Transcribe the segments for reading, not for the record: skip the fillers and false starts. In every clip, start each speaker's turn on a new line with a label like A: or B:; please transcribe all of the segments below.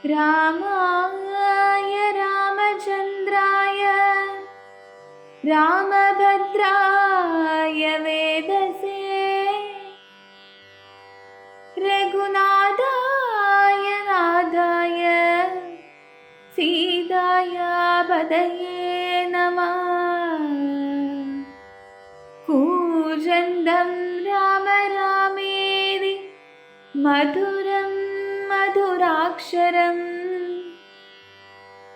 A: रामाय रामचन्द्राय रामभद्राय वेदसे रघुनाथाय नाथाय सीताया पतये नमः। कूजन्तं राम रामेति मधुरं मधुराक्षरम्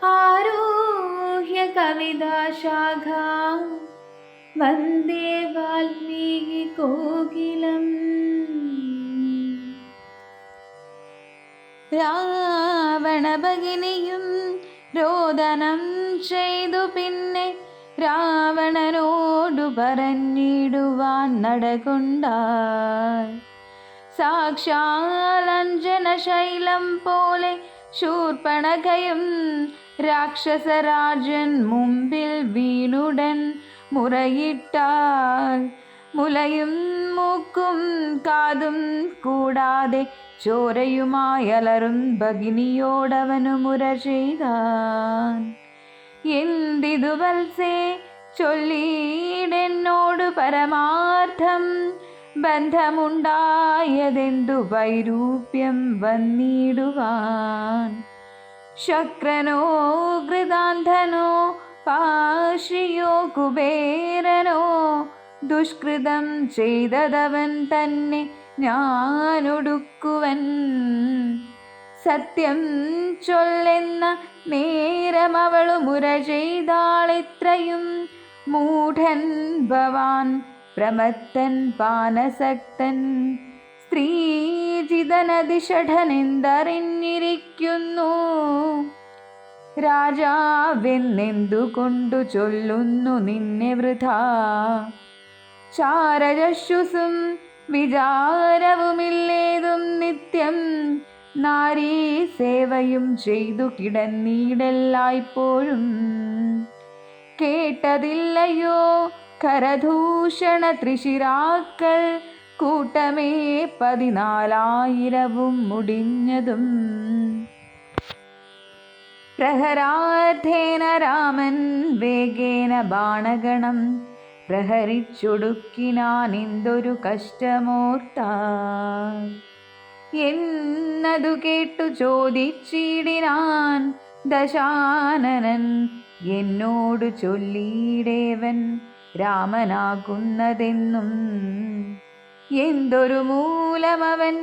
A: आरुह्य कविताशाखां वन्दे वाल्मीकिकोकिलम्। രാവണഭഗിനിയും രോദനം ചെയ്തു പിന്നെ രാവണനോടു പറഞ്ഞിടുവാൻ നടകൊണ്ടാൾ. സാക്ഷാൽ അഞ്ജനശൈലം പോലെ ശൂർപ്പണഖയും രാക്ഷസരാജൻ മുമ്പിൽ വീണുടൻ മുറയിട്ടാൽ മുലയും മൂക്കും കാതും കൂടാതെ ചോരയുമായി അലറും ഭഗിനിയോടവനു മുര ചെയ്താൻ. എന്തിതു വത്സേ ചൊല്ലിയിടെന്നോടു പരമാർത്ഥം, ബന്ധമുണ്ടായതെന്തു വൈരൂപ്യം വന്നിടുവാൻ. ശക്രനോ കൃതാന്ധനോ പാശിയോ കുബേരനോ ദുഷ്കൃതം ചെയ്തതവൻ തന്നെ ഞാനൊടുക്കുവൻ. സത്യം ചൊല്ലെന്ന നേരം അവളു മുര ചെയ്താളിത്രയും. മൂഢൻ ഭവാൻ പ്രമത്തൻ പാനസക്തൻ സ്ത്രീജിതനതിഷഠനെന്തറിഞ്ഞിരിക്കുന്നു. രാജാവെന്നെന്തുകൊണ്ടു ചൊല്ലുന്നു നിന്നെ വൃഥാ. ചാരജശ്വസും വിചാരവുമില്ലേതും നിത്യം നാരീ സേവയും ചെയ്തു കിടന്നീടെല്ലായ്പ്പോഴും. കേട്ടതില്ലയോ കരദൂഷണ ത്രിശിരാക്കൾ കൂട്ടമേ 14,000 മുടിഞ്ഞതും. പ്രഹരാർത്ഥേന രാമൻ വേഗേന ബാണഗണം പ്രഹരിച്ചൊടുക്കിനാനെന്തൊരു കഷ്ടമോർത്താൽ എന്നതു കേട്ടു ചോദിച്ചിടിനാൻ ദശാനനൻ. എന്നോടു ചൊല്ലിയിടേവൻ രാമനാകുന്നതെന്നും, എന്തൊരു മൂലമവൻ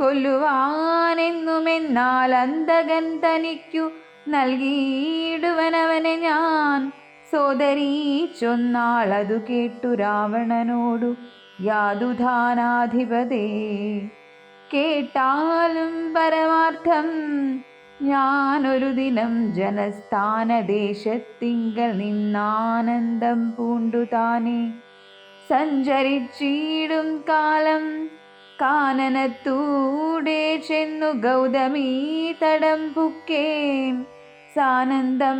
A: കൊല്ലുവാനെന്നുമെന്നാൽ അന്തകൻ തനിക്കു നൽകിയിടുവനവനെ ഞാൻ. സോദരീ ചൊന്നാളതു കേട്ടു രാവണനോടു യാതുധാനാധിപതേ. കേട്ടാലും പരമാർത്ഥം ഞാനൊരു ദിനം ജനസ്ഥാനദേശത്തിങ്കൽ നിന്നാനന്ദം പൂണ്ടു താനെ സഞ്ചരിച്ചിടും കാലം കാനനത്തൂടെ ചെന്നു ഗൗതമീ തടം പുക്കേം. സാനന്ദം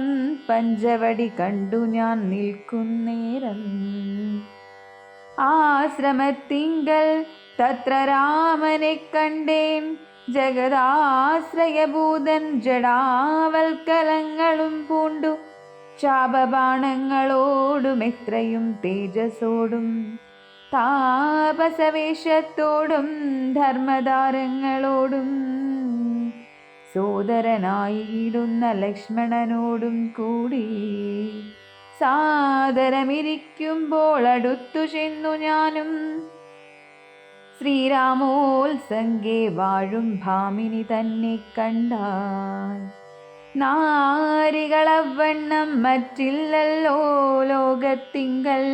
A: പഞ്ചവടി കണ്ടു ഞാൻ നിൽക്കുന്നേരം ആശ്രമത്തിങ്കൽ തത്ര രാമനെ കണ്ടേൻ. ജഗദാശ്രയഭൂതൻ ജടാവൽക്കലങ്ങളും പൂണ്ടു ശാപബാണങ്ങളോടും എത്രയും തേജസ്സോടും താപസവേഷത്തോടും ധർമ്മധാരങ്ങളോടും സോദരനായിടുന്ന ലക്ഷ്മണനോടും കൂടി സാദരമിരിക്കുമ്പോൾ അടുത്തു ചെന്നു ഞാനും. ശ്രീരാമോത്സംഗേ വാഴും ഭാമിനി തന്നെ കണ്ടാൽ. നാരികളവണ്ണം മറ്റില്ലല്ലോ ലോകത്തിങ്കൽ.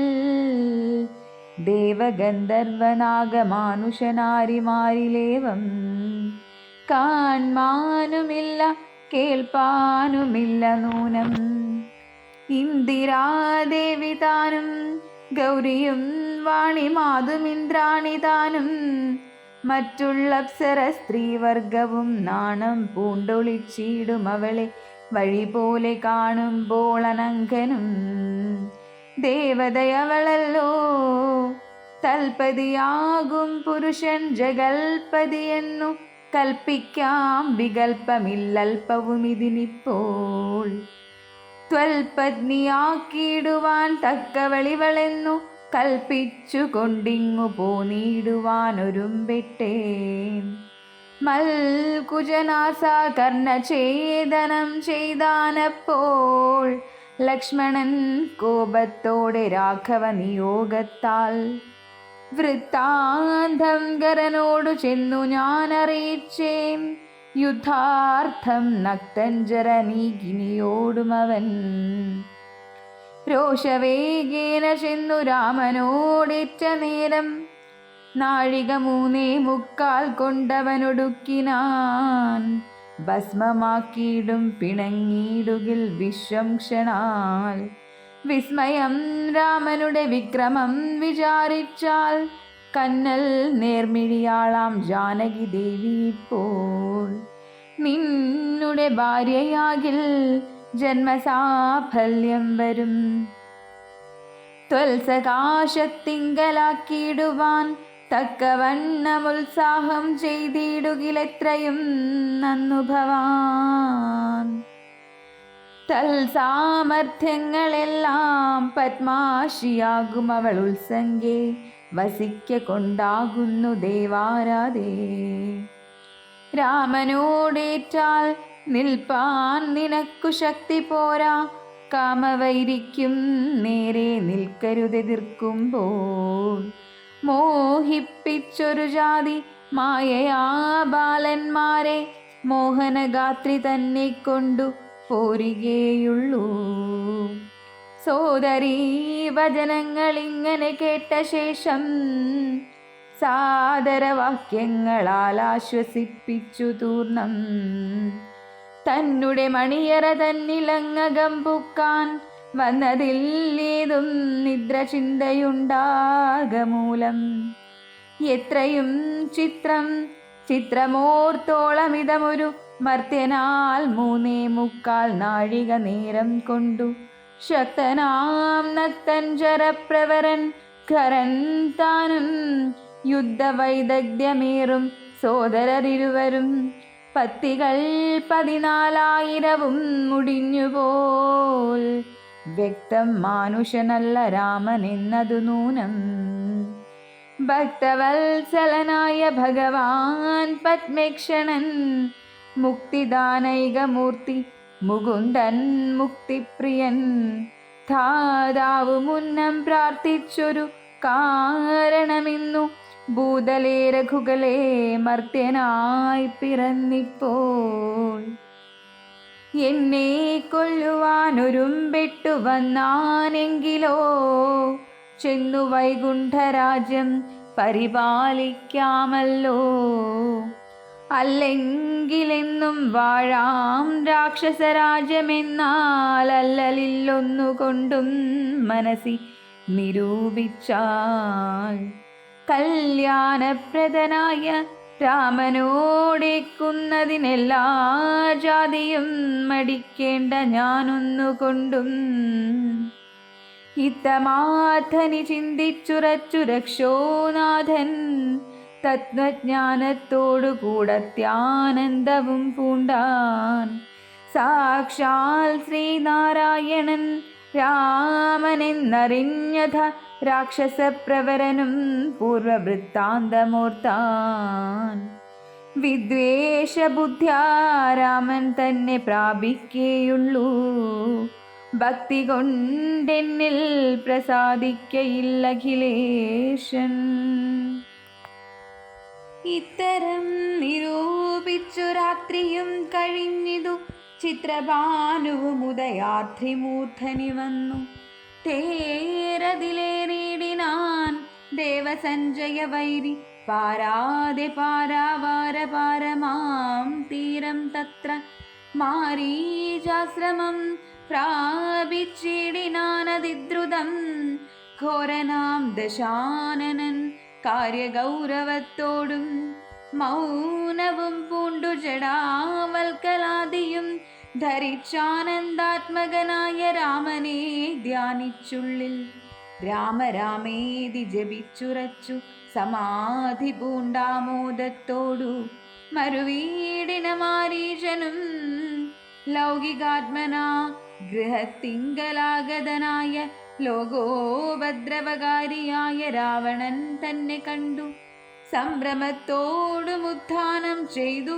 A: ദേവഗന്ധർവനാഗമാനുഷനാരിമാരിലേവം കാൺമാനുമില്ല കേൾപ്പാനുമില്ല നൂനം. ഇന്ദിരാദേവി താനും ഗൗരിയും വാണിമാതുമിന്ദ്രാണി താനും മറ്റുള്ള അപ്സര സ്ത്രീവർഗവും നാണം പൂണ്ടൊളിച്ചിടും അവളെ വഴി പോലെ കാണുമ്പോൾ അനങ്കനും. ദേവതയവളല്ലോ തൽപതിയാകും പുരുഷൻ ജഗൽപതിയെന്നു കൽപ്പിക്കാം വികൽപ്പമില്ലൽപ്പവും ഇതിനിപ്പോൾ. ത്വൽപത്നിയാക്കിയിടുവാൻ തക്കവളിവളെന്നു കൽപ്പിച്ചു കൊണ്ടിങ്ങു പോന്നിടുവാനൊരുമ്പെട്ടേൻ. മൽകുജനാസാകർണഛേദനം ചെയ്താനപ്പോൾ ലക്ഷ്മണൻ കോപത്തോടെ രാഘവ നിയോഗത്താൽ. വൃത്താന്തം കരനോടു ചെന്നു ഞാൻ അറിയിച്ചേൻ, യുദ്ധാർത്ഥം നക്തഞ്ജരനീകിനിയോടുമവൻ. രോഷവേഗേന ചെന്നു രാമനോടേറ്റ നേരം, നാഴിക 3:45 കൊണ്ടവനൊടുക്കിനാൻ. ഭസ്മമാക്കിയിടും പിണങ്ങിയിടുകിൽ വിശ്വം ക്ഷണാൽ. വിസ്മയം രാമനുടെ വിക്രമം വിചാരിച്ചാൽ, കന്നൽ നേർമിഴിയാളാം ജാനകി ദേവി ഇപ്പോൾ. നിന്നുടെ ഭാര്യയാകിൽ ജന്മസാഫല്യം വരും. ത്വൽസകാശത്തിങ്കലാക്കിയിടുവാൻ തക്കവണ്ണമുത്സാഹം ചെയ്തിടുകിലെത്രയും നന്നു ഭവാൻ. തൽസാമർഥ്യങ്ങളെല്ലാം പത്മാശിയാകും അവൾ ഉത്സംഗേ വസിക്ക കൊണ്ടാകുന്നു ദേവാരാധേ. രാമനോടേറ്റാൽ നിൽപ്പാൻ നിനക്കു ശക്തി പോരാ, കാമവൈരിക്കും നേരെ നിൽക്കരുതെതിർക്കുമ്പോൾ. മോഹിപ്പിച്ചൊരു ജാതി മായയാ ബാലന്മാരെ മോഹനഗാത്രി തന്നെ കൊണ്ടു പോരുകയുള്ളൂ. സോദരീ വചനങ്ങളിങ്ങനെ കേട്ട ശേഷം സാദരവാക്യങ്ങളാൽ ആശ്വസിപ്പിച്ചു തൂർണം. തന്നെ മണിയറ തന്നിലങ്ങകം പൂക്കാൻ വന്നതില്ലേതും നിദ്ര ചിന്തയുണ്ടാകമൂലം. എത്രയും ചിത്രം ചിത്രമോർത്തോളമിതമൊരു മർത്യനാൽ 3:45 നാഴിക നേരം കൊണ്ടു ശക്തനാം നക്തഞ്ജരപ്രവരൻ ഖരൻ താനും യുദ്ധവൈദഗ്ധ്യമേറും സോദരരിരുവരും പത്തികൾ 14,000 മുടിഞ്ഞുപോൽ. വ്യക്തം മാനുഷനല്ല രാമൻ എന്നതു നൂനം. ഭക്തവത്സലനായ ഭഗവാൻ പത്മേക്ഷണൻ മുക്തിദാനൈകമൂർത്തി മുകുന്ദൻ മുക്തിപ്രിയൻ. ധാതാവു മുന്നം പ്രാർത്ഥിച്ചൊരു കാരണമിന്നു ഭൂതലേ രഘുകളെ മർത്യനായി പിറന്നിപ്പോൾ. എന്നെ കൊല്ലുവാനൊരുമ്പെട്ടു വന്നാനെങ്കിലോ ചെന്നു വൈകുണ്ഠരാജ്യം പരിപാലിക്കാമല്ലോ. അല്ലെങ്കിലെന്നും വാഴാം രാക്ഷസരാജ്യമെന്നാൽ അല്ലലില്ലൊന്നുകൊണ്ടും മനസ്സി നിരൂപിച്ചാൽ. കല്യാണപ്രദനായ രാമനോടേക്കുന്നതിനെല്ലാ ജാതിയും മടിക്കേണ്ട ഞാനൊന്നുകൊണ്ടും. ഇത്തമാധനി ചിന്തിച്ചുറച്ചു രക്ഷോനാഥൻ തത്വജ്ഞാനത്തോടു കൂടത്യാനന്ദവും പൂണ്ടാൻ. സാക്ഷാൽ ശ്രീനാരായണൻ രാമനെന്നറിഞ്ഞത രാക്ഷസപ്രവരനും പൂർവവൃത്താന്തമോർത്താൻ. വിദ്വേഷബുദ്ധ്യാ രാമൻ തന്നെ പ്രാപിക്കേയുള്ളൂ, ഭക്തി കൊണ്ടെന്നിൽ പ്രസാദിക്കയില്ലഖിലേശൻ. ഇത്തരം നിരൂപിച്ചു രാത്രിയും കഴിഞ്ഞിതു ചിത്രഭാനുവും ഉദയാത്രിമൂർധനി വന്നു. തേരതിലേറിയിടിനാൻ ദേവസഞ്ജയ വൈരി പാരാതെ പാരാവാരപാരമാം തീരം. തത്ര മാരീചാശ്രമം പ്രാപിച്ചിടിനാനതിദ്രുതം. ഘോരനാം ദശാനനൻ കാര്യഗൗരവത്തോടും മൗനവും പൂണ്ടു ജടാവൽക്കലാദിയും ധരിച്ചാനന്ദാത്മകനായ രാമനെ ധ്യാനിച്ചുള്ളിൽ രാമ രാമേതി ജപിച്ചുറച്ചു സമാധി പൂണ്ടാമോദത്തോടു മറുവീടിന മാരീചനും ലൗകികാത്മന ഗൃഹത്തിങ്കലാഗതനായ ലോകോപദ്രവകാരിയായ രാവണൻ തന്നെ കണ്ടു സംഭ്രമത്തോടും ഉത്ഥാനം ചെയ്തു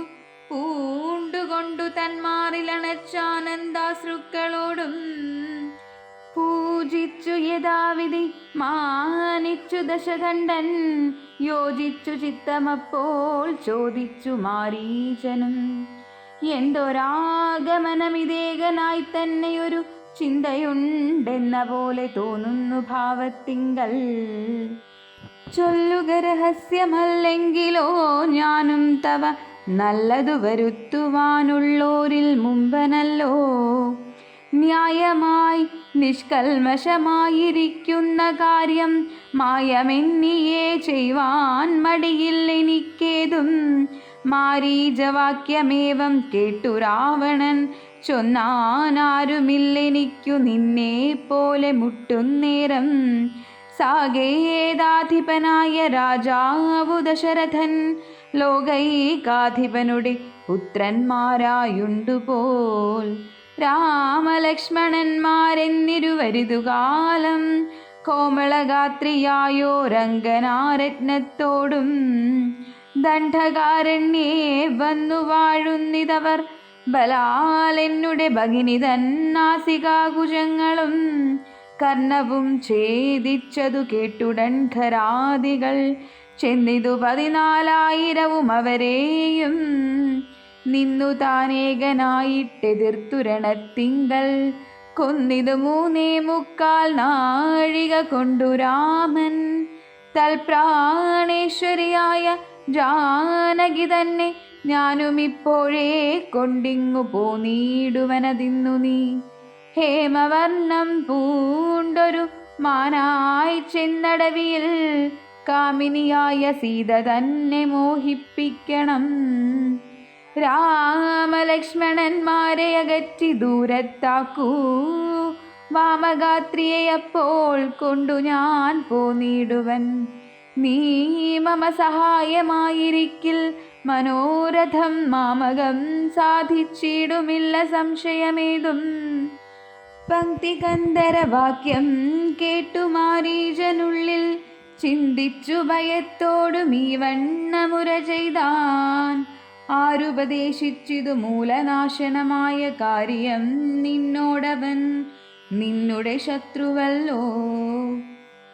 A: പൂണ്ടുകൊണ്ടു തന്മാറിലണച്ചാനന്ദാശ്രുക്കളോടും പൂജിച്ചു യഥാവിധി മാനിച്ചു ദശകണ്ഠൻ യോജിച്ചു ചിത്തമപ്പോൾ ചോദിച്ചു മാരീചനും എന്തൊരാഗമനമിതേകനായി തന്നെയൊരു ചിന്തയുണ്ടെന്ന പോലെ തോന്നുന്നു ഭാവത്തിങ്കൽ ചൊല്ലുക രഹസ്യമല്ലെങ്കിലോ ഞാനും തവ നല്ലതു വരുത്തുവാനുള്ളോരിൽ മുമ്പനല്ലോ ന്യായമായി നിഷ്കൽമഷമായിരിക്കുന്ന കാര്യം മായമെന്നിയേ ചെയ്യുവാൻ മടിയില്ലെനിക്കേതും മാരീചവാക്യമേവം കേട്ടു രാവണൻ ചൊന്നാനാരുമില്ലെനിക്കു നിന്നെ പോലെ മുട്ടുന്നേരം സാകേതാധിപനായ രാജാവു ദശരഥൻ ലോകൈകാധിപനുടെ പുത്രന്മാരായുണ്ടുപോൽ രാമലക്ഷ്മണന്മാരെന്നിരുവരിതുകാലം കോമളഗാത്രിയായോരംഗനാരത്നത്തോടും ദണ്ഡകാരണ്യേ വന്നു വാഴുന്നിതവർ ബലാലെന്നുടെ ഭഗിനിതൻ നാസികാകുജങ്ങളും കർണവും ഛേദിച്ചതു കേട്ടുടൻ ഖരാദികൾ ചെന്നിതു 14,000 അവരെയും നിന്നു താനേകനായിട്ടെതിർത്തുരണത്തിങ്കൽ കൊന്നിതു 3.25 നാഴിക കൊണ്ടു രാമൻ തൽപ്രാണേശ്വരിയായ ജാനകി തന്നെ ഞാനുമിപ്പോഴേ കൊണ്ടിങ്ങു പോന്നീടുവനതിന്നു നീ ഹേമവർണം പൂണ്ടൊരു മാനായി ചെന്നടവിയിൽ കാമിനിയായ സീത തന്നെ മോഹിപ്പിക്കണം രാമലക്ഷ്മണന്മാരെ അകറ്റി ദൂരത്താക്കൂ വാമഗാത്രിയെ അപ്പോൾ കൊണ്ടു ഞാൻ പോന്നിടുവൻ നീ മമ സഹായമായിരിക്കിൽ മനോരഥം മാമകം സാധിച്ചിടുമില്ല സംശയമേതും പങ്ക്തികന്ധരവാക്യം കേട്ടു മാരീചനുള്ളിൽ ചിന്തിച്ചു ഭയത്തോടും ഈ വണ്ണമുര ചെയ്താൻ ആരുപദേശിച്ചിതു മൂലനാശനമായ കാര്യം നിന്നോടവൻ നിന്നുടെ ശത്രുവല്ലോ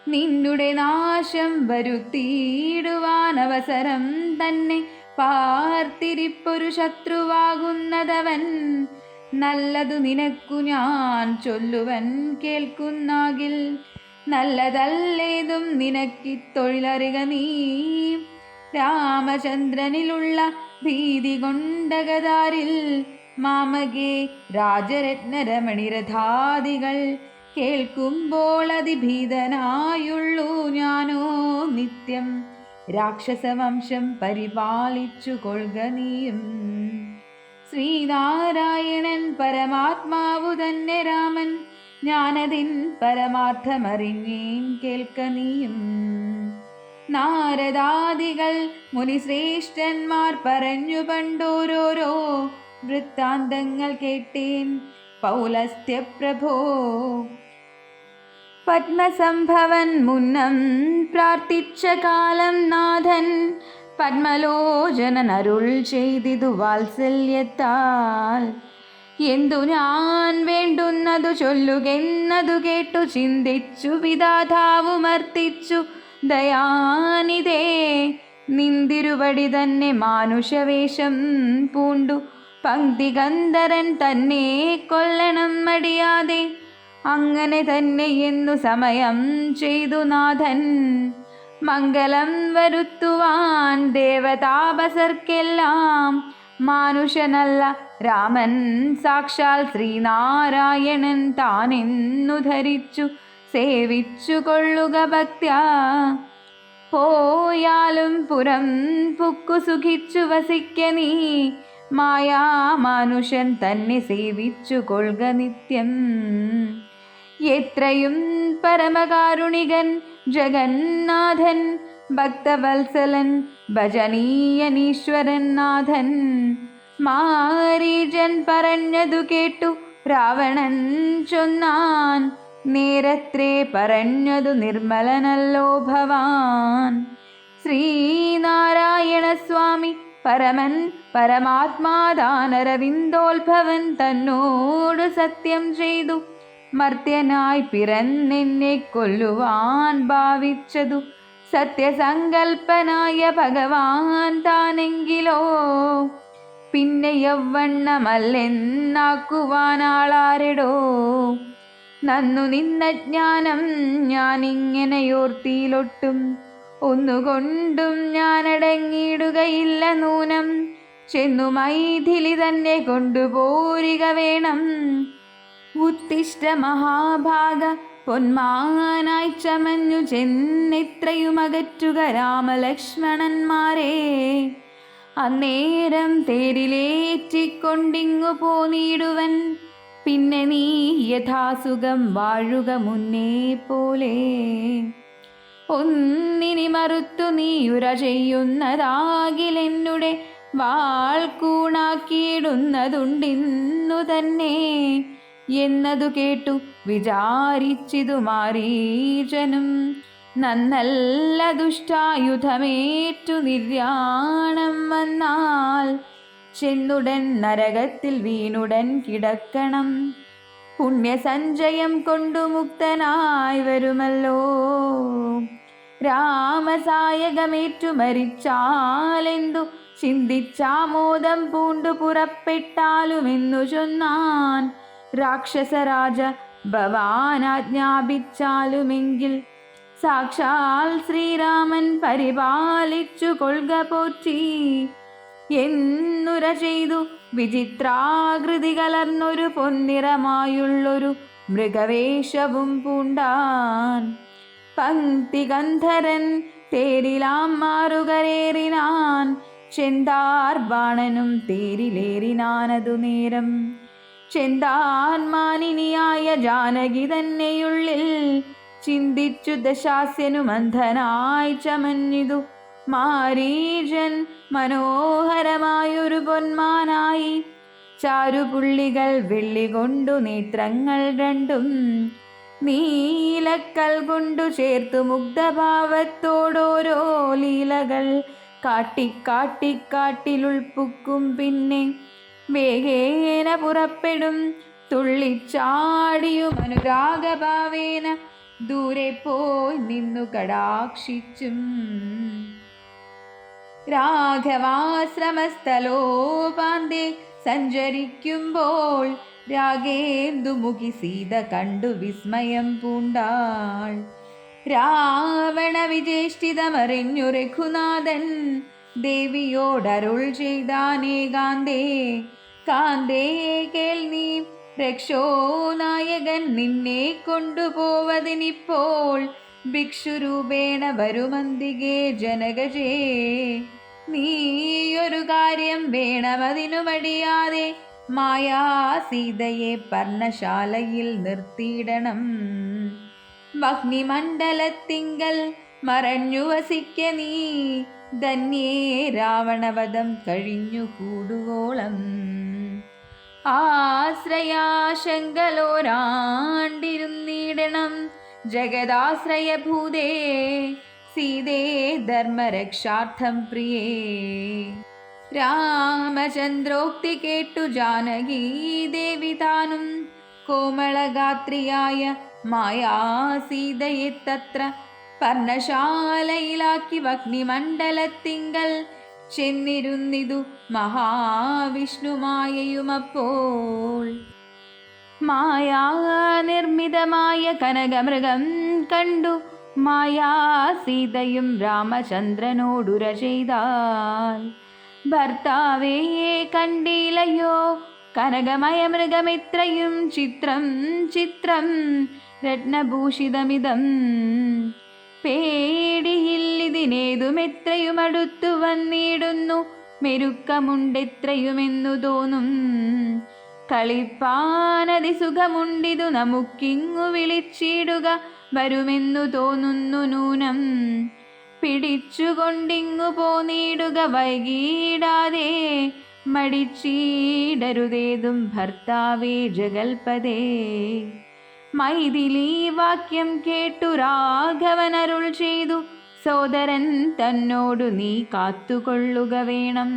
A: നിന്നുടെ നാശം വരുത്തിയിടുവാൻ അവസരം തന്നെ പാർത്തിരിപ്പൊരു ശത്രുവാകുന്നതവൻ നല്ലതു നിനക്കു ഞാൻ ചൊല്ലുവൻ കേൾക്കുന്നാകിൽ നല്ലതല്ലേതും നിനക്കിത്തൊഴിലറിക നീ രാമചന്ദ്രനിലുള്ള ഭീതി കൊണ്ടകതാരിൽ മാമകേ രാജരത്നരമണിരഥാദികൾ കേൾക്കുമ്പോൾ അതിഭീതനായുള്ളൂ ഞാനോ നിത്യം രാക്ഷസവംശം പരിപാലിച്ചു കൊള്ളുക നീയും ശ്രീനാരായണൻ പരമാത്മാവു തന്നെ രാമൻ ഞാനതിൻ പരമാർത്ഥമറിഞ്ഞേൻ കേൾക്ക നീയും നാരദാദികൾ മുനിശ്രേഷ്ഠന്മാർ പറഞ്ഞു പണ്ടോരോരോ വൃത്താന്തങ്ങൾ കേട്ടേൻ പൗലസ്ത്യപ്രഭോ പത്മസംഭവൻ മുന്നം പ്രാർത്ഥിച്ച കാലം നാഥൻ പത്മലോചനൻ അരുൾ ചെയ്തിതു വാത്സല്യത്താൽ എന്തു ഞാൻ വേണ്ടുന്നതു ചൊല്ലുകെന്നതു കേട്ടു ചിന്തിച്ചു വിധാതാവുമർത്തിച്ചു ദയാനിതേ നിന്തിരുവടി തന്നെ മാനുഷവേഷം പൂണ്ടു പങ്ക്തികന്ധരൻ തന്നെ കൊല്ലണം മടിയാതെ അങ്ങനെ തന്നെ എന്നു സമയം ചെയ്തു നാഥൻ മംഗളം വരുത്തുവാൻ ദേവതാപസർക്കെല്ലാം മാനുഷനല്ല രാമൻ സാക്ഷാൽ ശ്രീനാരായണൻ താനെന്നു ധരിച്ചു സേവിച്ചു കൊള്ളുക ഭക്ത്യാ പോയാലും പുരം പുക്കു സുഖിച്ചു വസിക്ക നീ മായാമാനുഷൻ തന്നെ സേവിച്ചു കൊള്ളുക നിത്യം എത്രയും പരമകാരുണികൻ ജഗന്നാഥൻ ഭക്തവത്സലൻ ഭജനീയനീശ്വരൻ നാഥൻ. മാരീചൻ പറഞ്ഞതു കേട്ടു രാവണൻ ചൊന്നാൻ, നേരത്രേ പറഞ്ഞതു നിർമ്മലനല്ലോ ഭവാൻ. ശ്രീനാരായണ സ്വാമി പരമൻ പരമാത്മാദാനരവിന്ദോത്ഭവൻ തന്നോടു സത്യം ചെയ്തു, മർത്യനായി പിറന്നെന്നെ കൊല്ലുവാൻ ഭാവിച്ചതു സത്യസങ്കൽപ്പനായ ഭഗവാൻ താനെങ്കിലോ, പിന്നെ യൗവണ്ണമല്ലെന്നാക്കുവാനാളാരെടോ. നന്നു നിന്ന ജ്ഞാനം ഞാനിങ്ങനെയോർത്തിയിലൊട്ടും, ഒന്നുകൊണ്ടും ഞാനടങ്ങിയിടുകയില്ല നൂനം. ചെന്നു മൈഥിലി തന്നെ കൊണ്ടുപോരിക വേണം. ഉത്തിഷ്ഠ മഹാഭാഗ പൊന്മാനായി ചമഞ്ഞു ചെന്നെത്രയുമകറ്റുക രാമലക്ഷ്മണന്മാരെ. അന്നേരം തേരിലേറ്റിക്കൊണ്ടിങ്ങു പോന്നിടുവൻ, പിന്നെ നീ യഥാസുഖം വാഴുക മുന്നേ പോലെ. ഒന്നിനി മറുത്തു നീയുര ചെയ്യുന്നതാകിലെന്നുടെ വാൾ കൂണാക്കിയിടുന്നതുണ്ടിന്നു തന്നെ എന്നതു കേട്ടു വിചാരിച്ചിതു മാരീചനും. നന്നല്ല ദുഷ്ടായുധമേറ്റു നിര്യാണം വന്നാൽ, ചെന്നുടൻ നരകത്തിൽ വീണുടൻ കിടക്കണം. പുണ്യസഞ്ചയം കൊണ്ടു മുക്തനായി വരുമല്ലോ. രാമസായകമേറ്റു മരിച്ചാലെന്തു ചിന്തിച്ചാമോദം പൂണ്ടു പുറപ്പെട്ടാലുമെന്നു ചൊന്നാൻ. രാക്ഷസരാജ ഭവാനാജ്ഞാപിച്ചാലുമെങ്കിൽ, സാക്ഷാൽ ശ്രീരാമൻ പരിപാലിച്ചു കൊൾക പോറ്റി എന്നുര ചെയ്തു വിചിത്രാകൃതി കലർന്നൊരു പൊന്നിറമായുള്ളൊരു മൃഗവേഷവും പൂണ്ടാൻ. പങ്ക്തി ഗന്ധരൻ തേരിലാം മാറുകരേറിനാൻ, ചെന്താർ ബാണനും തേരിലേറിനാനതു നേരം. ചെന്താൻ മാനിനിയായ ജാനകി തന്നെയുള്ളിൽ ചിന്തിച്ചു ദശാസ്യനു മന്ധനായി ചമഞ്ഞിതു മാരീചൻ മനോഹരമായൊരു പൊന്മാനായി. ചാരുപുള്ളികൾ വെള്ളി കൊണ്ടു നേത്രങ്ങൾ രണ്ടും നീലക്കൽ കൊണ്ടു ചേർത്തു മുഗ്ധഭാവത്തോടോരോ ലീലകൾ കാട്ടിക്കാട്ടിക്കാട്ടിലുൾപ്പുക്കും. പിന്നെ വേഗേന പുറപ്പെടും തുള്ളിച്ചാടിയും അനുരാഗഭാവേന ദൂരെ പോയി നിന്നു കടാക്ഷിച്ചും. രാഘവാശ്രമസ്ഥലോപാന്തേ സഞ്ചരിക്കുമ്പോൾ രാഗേന്ദുമുഖി സീത കണ്ടു വിസ്മയം പൂണ്ടാൾ. രാവണ വിജേഷ്ടിതമറിഞ്ഞു രഘുനാഥൻ ദേവിയോടരുൾ ചെയ്താനേകാന്തേ. കാന്തേ കേൾ നീ, രക്ഷോനായകൻ നിന്നെ കൊണ്ടുപോവതിനിപ്പോൾ ഭിക്ഷുരൂപേണ വരുമന്തികേ ജനകജേ. നീയൊരു കാര്യം വേണമതിനു മടിയാതെ മായാസീതയെ പർണശാലയിൽ നിർത്തിയിടണം. അഗ്നിമണ്ഡലത്തിങ്കൽ മറഞ്ഞു വസിക്ക നീ, ധന്യേ രാവണവധം കഴിഞ്ഞു കൂടുവോളം. ആശ്രയാശങ്കലോരാണ്ടിരുന്നിടണം ജഗദാശ്രയഭൂതേ, സീതേ ധർമ്മരക്ഷാർത്ഥം പ്രിയേ. രാമചന്ദ്രോക്തി കേട്ടു ജാനകീ ദേവി താനും കോമളഗാത്രിയായ മായാസീതയെ തത്ര പർണശാലയിലാക്കി അഗ്നിമണ്ഡലത്തിങ്കൽ ചെന്നിരുന്നിതു മഹാവിഷ്ണുമായയുമപ്പോൾ. മായാനിർമ്മിതമായ കനകമൃഗം കണ്ടു മായാസീതയും രാമചന്ദ്രനോടുര ചെയ്താൽ, ഭർത്താവേ കണ്ടിലയോ കനകമയ മൃഗമിത്രയും ചിത്രം ചിത്രം രത്നഭൂഷിതമിതം. പേടിയില്ലിതിനേതുമെത്രയും അടുത്തു വന്നിടുന്നു, മെരുക്കമുണ്ടെത്രയുമെന്നു തോന്നും. കളിപ്പാനതി സുഖമുണ്ടിതു നമുക്കിങ്ങു വിളിച്ചിടുക വരുമെന്നു തോന്നുന്നു നൂനം. പിടിച്ചുകൊണ്ടിങ്ങു പോന്നിടുക വൈകിടാതെ, മടിച്ചിടരുതേതും ഭർത്താവേ ജഗൽപദേ. മൈഥിലി വാക്യം കേട്ടു രാഘവനരുൾ ചെയ്തു, സോദരൻ തന്നോടു നീ കാത്തുകൊള്ളുക വേണം.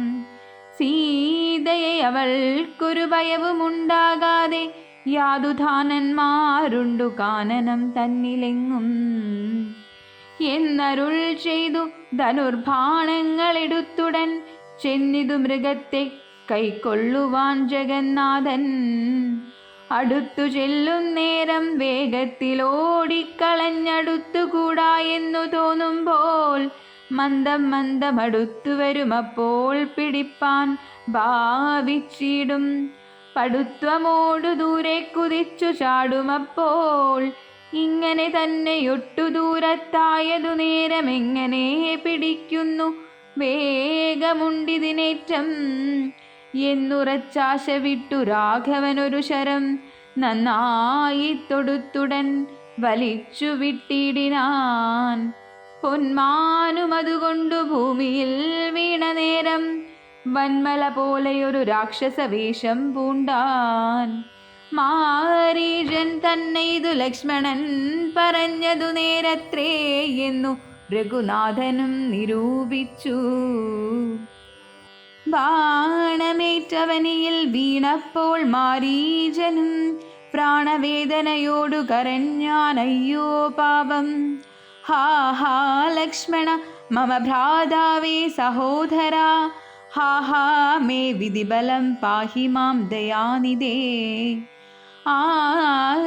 A: സീതയെ അവൾക്കൊരു ഭയവുമുണ്ടാകാതെ, യാതുധാനന്മാരുണ്ടു കാനനം തന്നിലെങ്ങും എന്നരുൾ ചെയ്തു. ധനുർബാണങ്ങളെടുത്തുടൻ ചെന്നിതു മൃഗത്തെ കൈക്കൊള്ളുവാൻ ജഗന്നാഥൻ. അടുത്തു ചെല്ലും നേരം വേഗത്തിലോടിക്കളഞ്ഞടുത്തുകൂടാ എന്നു തോന്നുമ്പോൾ, മന്ദം മന്ദം അടുത്തു വരുമപ്പോൾ പിടിപ്പാൻ ഭാവിച്ചിടും. പടുത്വമോടു ദൂരെ കുതിച്ചു ചാടുമപ്പോൾ, ഇങ്ങനെ തന്നെയൊട്ടു ദൂരത്തായതു നേരം എങ്ങനെ പിടിക്കുന്നു വേഗമുണ്ടിതിനേറ്റം എന്നുറച്ചാശ വിട്ടു രാഘവനൊരു ശരം നന്നായി തൊടുത്തുടൻ വലിച്ചു വിട്ടിടിനാൻ. പൊന്മാനുമതുകൊണ്ടു ഭൂമിയിൽ വീണ നേരം, വന്മല പോലെയൊരു രാക്ഷസവേഷം പൂണ്ടാൻ. മാരീജൻ തന്നെ ഇതു ലക്ഷ്മണൻ പറഞ്ഞതു നേരത്രേ എന്നു രഘുനാഥനും നിരൂപിച്ചു. ബാണമേറ്റവനിയിൽ വീണപ്പോൾ മാരീജനും പ്രാണവേദനയോടു കരഞ്ഞാനയ്യോ പാപം. ഹാ ഹാ ലക്ഷ്മണ മമ ഭ്രാതാവേ സഹോദരാ, ഹാ ഹാ മേ വിധിബലം പാഹി മാം ദയാനിധേ. ആ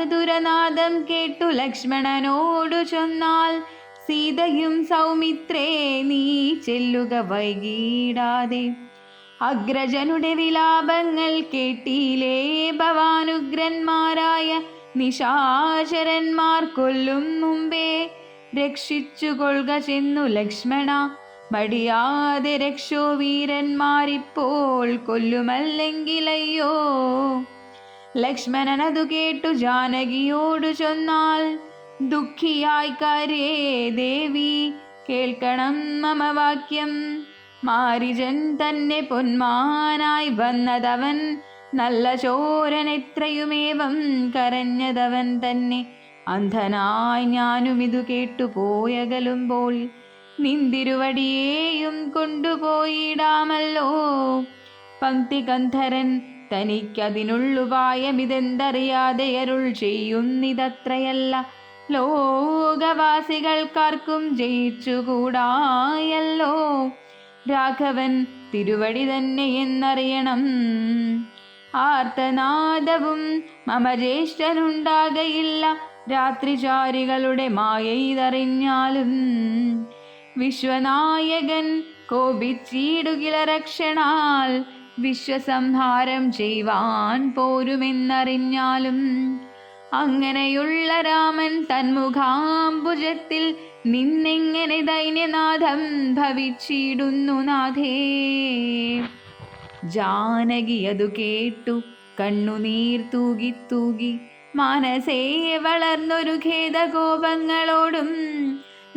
A: ദുരനാദം കേട്ടു ലക്ഷ്മണനോടു ചൊന്നാൽ, സീതയും സൗമിത്രേ നീ ചെല്ലുക വൈകിടാതെ. അഗ്രജനുടെ വിലാപങ്ങൾ കേട്ടിലേ ഭവാനുഗ്രന്മാരായ നിശാചരന്മാർ കൊല്ലും മുമ്പേ രക്ഷിച്ചു കൊള്ളുക ചെന്നു ലക്ഷ്മണ. മടിയാതെ രക്ഷോ വീരന്മാരിപ്പോൾ കൊല്ലുമല്ലെങ്കിലയ്യോ. ലക്ഷ്മണനതു കേട്ടു ജാനകിയോടു ചൊന്നാൽ, ദുഃഖിയായി കാര്യേ ദേവി കേൾക്കണം മമ വാക്യം. മാരിജൻ തന്നെ പൊന്മാനായി വന്നതവൻ, നല്ല ചോരനെത്രയുമേവം കരഞ്ഞതവൻ തന്നെ. അന്ധനായി ഞാനും ഇതു കേട്ടു പോയകലുമ്പോൾ, നിന്തിരുവടിയേയും കൊണ്ടുപോയിടാമല്ലോ. പങ്ക്തി ഗന്ധരൻ തനിക്കതിനുള്ളുപായമിതെന്തറിയാതെ അരുൾ ചെയ്യുന്നിതത്രയല്ല. ലോകവാസികൾക്കാർക്കും ജയിച്ചുകൂടായല്ലോ. രാഘവൻ തിരുവടി തന്നെ എന്നറിയണം. ആർത്തനാദവും മമ ജ്യേഷ്ഠനുണ്ടാകയില്ല, രാത്രിചാരികളുടെ മായയിതറിഞ്ഞാലും. വിശ്വനായകൻ കോപിച്ചിടുകില രക്ഷണാൽ, വിശ്വസംഹാരം ചെയ്യുവാൻ പോരുമെന്നറിഞ്ഞാലും. അങ്ങനെയുള്ള രാമൻ തന്മുഖാംബുജത്തിൽ നിന്നെങ്ങനെ ദൈന്യനാഥം ഭവിച്ചിടുന്നു നാഥേ. ജാനകി അതു കേട്ടു കണ്ണുനീർ തൂകി തൂകി, മനസ്സേ വളർന്നൊരു ഖേദകോപങ്ങളോടും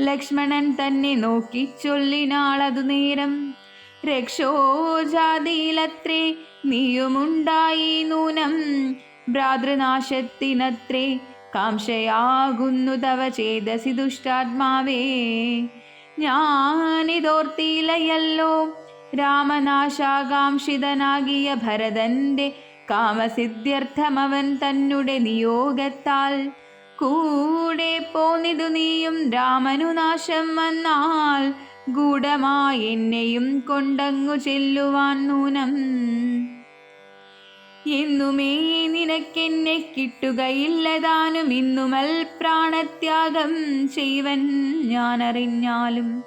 A: ലക്ഷ്മണൻ തന്നെ നോക്കി ചൊല്ലിനാളതു നേരം. രക്ഷോജാതിയിലത്രേ നീയുമുണ്ടായി നൂനം, ഭ്രാതൃനാശത്തിനത്രേ കാംക്ഷയാകുന്നു തവ ചേതസി ദുഷ്ടാത്മാവേ. ഞാനിതോർത്തിയില്ലയല്ലോ രാമനാശാകാംക്ഷിതനാകിയ ഭരതന്റെ കാമസിദ്ധ്യർത്ഥമവൻ തന്നെ നിയോഗത്താൽ കൂടെ പോന്നിതു നീയും. രാമനു നാശം വന്നാൽ ഗൂഢമായി എന്നെയും കൊണ്ടങ്ങു ചെല്ലുവാൻ നൂനം. എന്നുമേ നിനക്കെന്നെ കിട്ടുകയില്ലതാനും, ഇന്നുമൽ പ്രാണത്യാഗം ചെയ്വൻ ഞാനറിഞ്ഞാലും.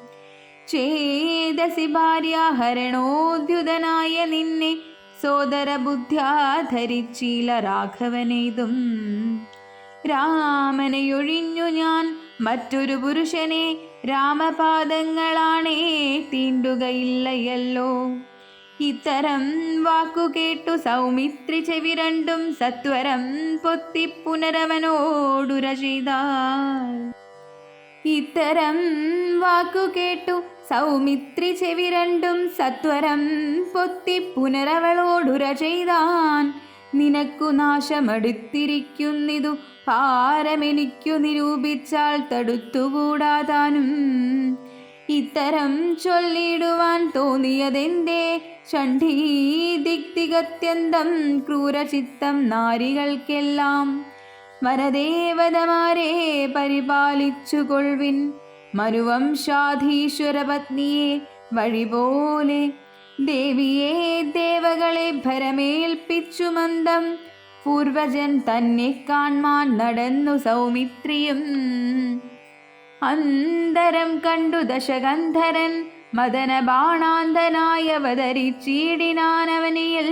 A: ചേതസി ഭാര്യാഹരണോദ്യുതനായ നിന്നെ സോദരബുദ്ധ്യാ ധരിച്ചില്ല രാഘവനേതും. രാമനെയൊഴിഞ്ഞു ഞാൻ മറ്റൊരു പുരുഷനെ രാമപാദങ്ങളാണേ തീണ്ടുകയില്ലയല്ലോ. ഇത്തരം വാക്കു കേട്ടു സൗമിത്രി ചെവി രണ്ടും സത്വരം പൊത്തി പുനരവനോടുര ചെയ്താൽ. ഇത്തരം വാക്കു കേട്ടു സൗമിത്രി ചെവി രണ്ടും സത്വരം പൊത്തി പുനരവളോടുര ചെയ്താൻ. നിനക്കു നാശമടുത്തിരിക്കുന്നിതു ഭാരമെനിക്കു നിരൂപിച്ചാൽ തടുത്തുകൂടാതാനും. ഇത്തരം ചൊല്ലിടുവാൻ തോന്നിയതെന്തേ ഷണ്ഡീ ദിക്തികത്യന്തം ക്രൂരചിത്തം നാരികൾക്കെല്ലാം. വനദേവതമാരെ പരിപാലിച്ചുകൊള്ളുവിൻ, മനുവംശാധീശ്വരപത്നിയെ വഴിപോലെ. ദേവിയെ ദേവകളെ ഭരമേൽപ്പിച്ചു മന്ദം പൂർവജൻ തന്നെ കാൺമാൻ നടന്നു സൗമിത്രിയും. അന്തരം കണ്ടു ദശകന്ധരൻ മദനബാണാന്തനായി അവതരിച്ചീടിനാനവനിയിൽ.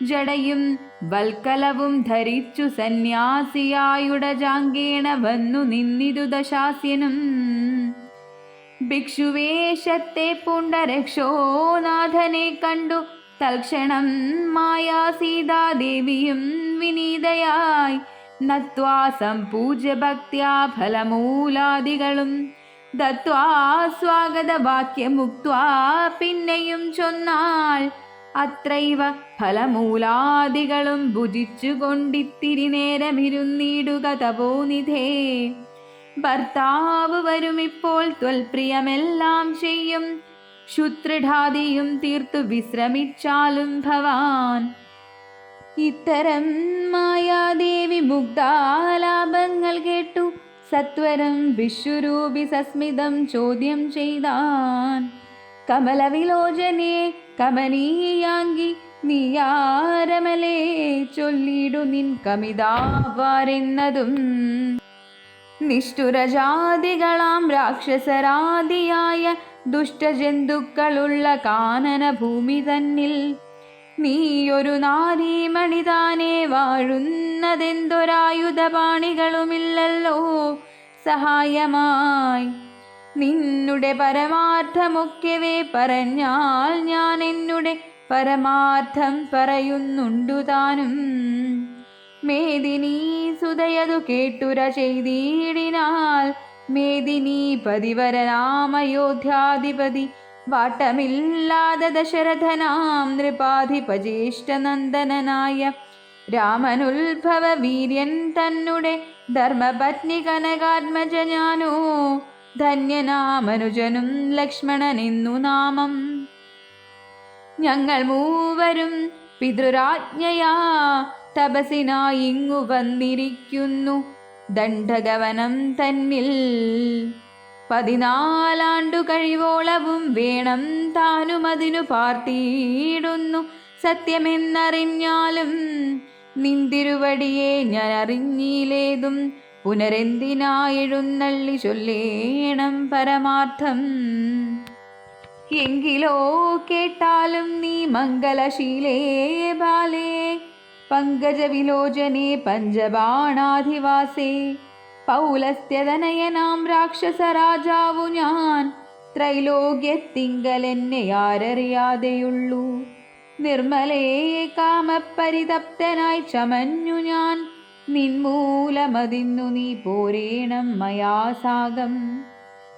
A: ജടയും വൽക്കലവും ധരിച്ചു സന്യാസിയായുടജാങ്കേണ വന്നു നിന്നിതു ദശാസ്യനും. ഭിക്ഷുവേഷത്തെ പൂണ്ട രക്ഷോനാഥനെ കണ്ടു തൽക്ഷണം മായാ സീതാദേവിയും വിനീതയായി നത്വാ സംപൂജ്യ ഭക്ത്യാ ഫലമൂലാദികളും ദത്വാ സ്വാഗതവാക്യമുക്ത്വാ പിന്നെയും ചൊന്നാൾ. അത്രൈവ ഫലമൂലാദികളും ഭുജിച്ചു കൊണ്ടിത്തിരി നേരമിരുന്നിടുക തപോനിധേ. ഭർത്താവ് വരുമിപ്പോൾ ത്വൽപ്രിയമെല്ലാം ചെയ്യും, ശുത്രിഢാദിയും തീർത്തു വിശ്രമിച്ചാലും ഭവാൻ. ഇത്തരം മായാദേവി മുഗ്ധാലാപങ്ങൾ കേട്ടു സത്വരം വിശ്വരൂപി സസ്മിതം ചോദ്യം ചെയ്താൻ. കമലവിലോചനെ കമനീയാങ്കി നീയാരമലേ ചൊല്ലിടു നിൻ കമിതാവാരെന്നതും. നിഷ്ഠുരജാതികളാം രാക്ഷസരാദിയായ ദുഷ്ടജന്തുക്കളുള്ള കാനനഭൂമി തന്നിൽ നീയൊരു നാരീമണിതാനെ വാഴുന്നതെന്തൊരായുധപാണികളുമില്ലല്ലോ സഹായമായി. നിന്നുടെ പരമാർത്ഥമൊക്കെവേ പറഞ്ഞാൽ ഞാൻ എന്നുടെ പരമാർത്ഥം പറയുന്നുണ്ടു താനും. മേദിനി സുതയതു കേട്ടുര ചെയ്തിടിനാൽ മേദിനി പതിവരനാമയോധ്യാധിപതി വാട്ടമില്ലാതെ ദശരഥനാം നൃപാധിപജ്യേഷ്ഠനന്ദനായ രാമനുത്ഭവ വീര്യൻ തന്നുടെ ധർമ്മപത്നി കനകാത്മജ ഞാനോ ധന്യനാമനുജനും ലക്ഷ്മണനെന്നു നാമം. ഞങ്ങൾ മൂവരും പിതൃരാജ്ഞയാ തപസിനായി ഇങ്ങു വന്നിരിക്കുന്നു ദണ്ഡകവനം തന്നിൽ. 14 കഴിവോളവും വേണം താനും അതിനു പാർത്തിയിടുന്നു സത്യമെന്നറിഞ്ഞാലും. നിന്തിരുവടിയെ ഞാൻ അറിഞ്ഞിലേതും പുനരെന്തിനായെഴുന്നള്ളി ചൊല്ലേണം പരമാർത്ഥം. എങ്കിലോ കേട്ടാലും നീ മംഗലശീലേ ബാലേ പങ്കജവിലോചനെ പഞ്ചബാണാധിവാസേ. പൗലസ്ത്യതനയനാം രാക്ഷസരാജാവു ഞാൻ ത്രൈലോക്യത്തിങ്കലെന്നെ ആരറിയാതെയുള്ളൂ. നിർമ്മലേ കാമപരിതപ്തനായി ചമഞ്ഞു ഞാൻ നിൻമൂലമതിന്നു നീ പോരേണം മയാസാകം.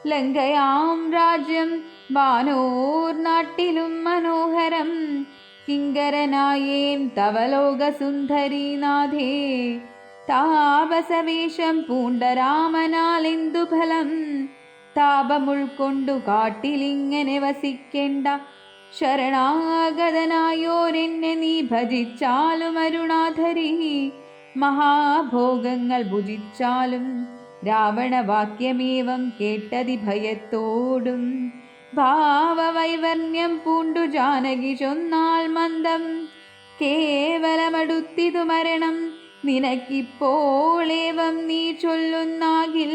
A: ലങ്കയാം രാജ്യം വാനോർ നാട്ടിലും മനോഹരം കിങ്കരനായേം തവ ലോകസുന്ദരീനാഥേ. താപസവേഷം പൂണ്ട രാമനാലെന്തു ഫലം താപമുൾക്കൊണ്ടു കാട്ടിലിങ്ങനെ വസിക്കേണ്ട. ശരണാഗതനായോരെന്നെ നീ ഭജിച്ചാലും അരുണാധരി മഹാഭോഗങ്ങൾ ഭുജിച്ചാലും രാവണവാക്യമേവം കേട്ടതി ഭയത്തോടും. ഭാവവൈവർണ്യം പൂണ്ടു ജാനകി ചൊന്നാൾ മന്ദം കേവലമടുത്തിതു മരണം നിനക്കിപ്പോളേവം നീ ചൊല്ലുന്നാകിൽ.